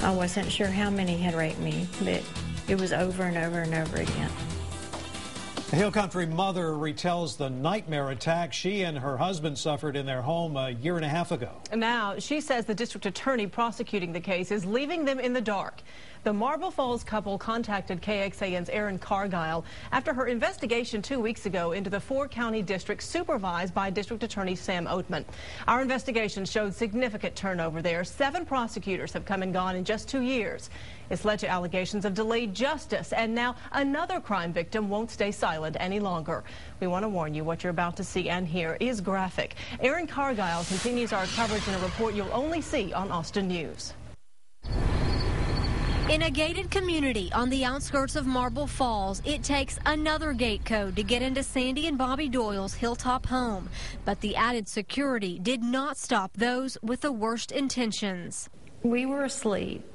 I wasn't sure how many had raped me, but it was over and over and over again. A Hill Country mother retells the nightmare attack she and her husband suffered in their home a year and a half ago. And now she says the district attorney prosecuting the case is leaving them in the dark. The Marble Falls couple contacted KXAN's Erin Cargile after her investigation 2 weeks ago into the four-county district supervised by District Attorney Sam Oatman. Our investigation showed significant turnover there. 7 prosecutors have come and gone in just 2 years. It's led to allegations of delayed justice, and now another crime victim won't stay silent any longer. We want to warn you what you're about to see and hear is graphic. Erin Cargile continues our coverage in a report you'll only see on Austin News. In a gated community on the outskirts of Marble Falls, it takes another gate code to get into Sandy and Bobby Doyle's hilltop home. But the added security did not stop those with the worst intentions. We were asleep,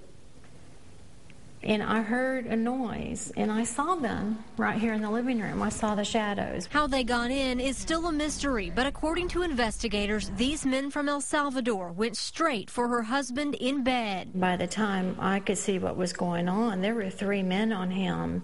and I heard a noise, and I saw them right here in the living room. I saw the shadows. How they got in is still a mystery, but according to investigators, these men from El Salvador went straight for her husband in bed. By the time I could see what was going on, there were 3 men on him,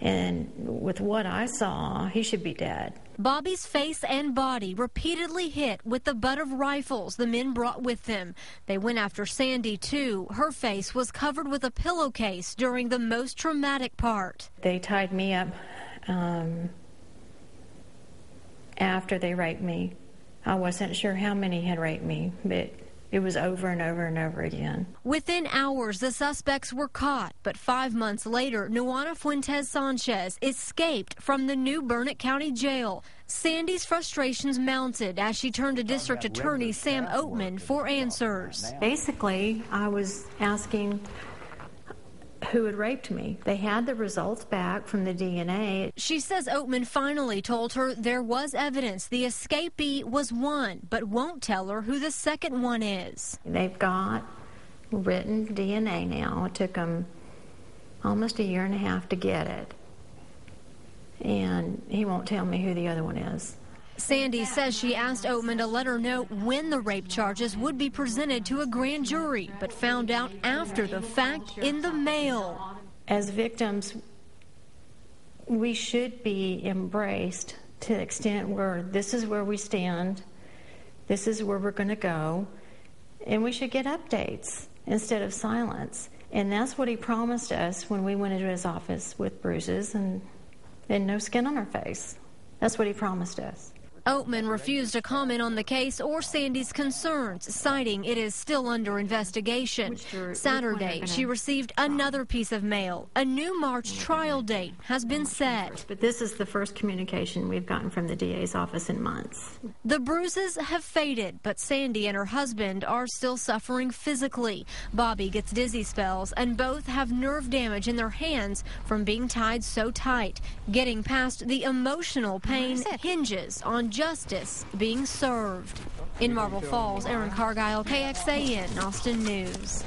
and with what I saw, he should be dead. Bobby's face and body repeatedly hit with the butt of rifles the men brought with them. They went after Sandy, too. Her face was covered with a pillowcase during the most traumatic part. They tied me up after they raped me. I wasn't sure how many had raped me, but it was over and over and over again. Within hours, the suspects were caught, but 5 months later, Nuana Fuentes Sanchez escaped from the new Burnett County Jail. Sandy's frustrations mounted as she turned to District Attorney Sam Oatman for answers. Basically, I was asking who had raped me. They had the results back from the DNA. She says Oatman finally told her there was evidence the escapee was one, but won't tell her who the second one is. They've got written DNA now. It took them almost a year and a half to get it. And he won't tell me who the other one is. Sandy says she asked Oatman to let her know when the rape charges would be presented to a grand jury, but found out after the fact in the mail. As victims, we should be embraced to the extent where this is where we stand, this is where we're going to go, and we should get updates instead of silence. And that's what he promised us when we went into his office with bruises and no skin on our face. That's what he promised us. Oatman refused to comment on the case or Sandy's concerns, citing it is still under investigation. Saturday, she received another piece of mail. A new March trial date has been set. But this is the first communication we've gotten from the DA's office in months. The bruises have faded, but Sandy and her husband are still suffering physically. Bobby gets dizzy spells, and both have nerve damage in their hands from being tied so tight. Getting past the emotional pain hinges on justice being served. In Marble Falls, Erin Cargile, KXAN, Austin News.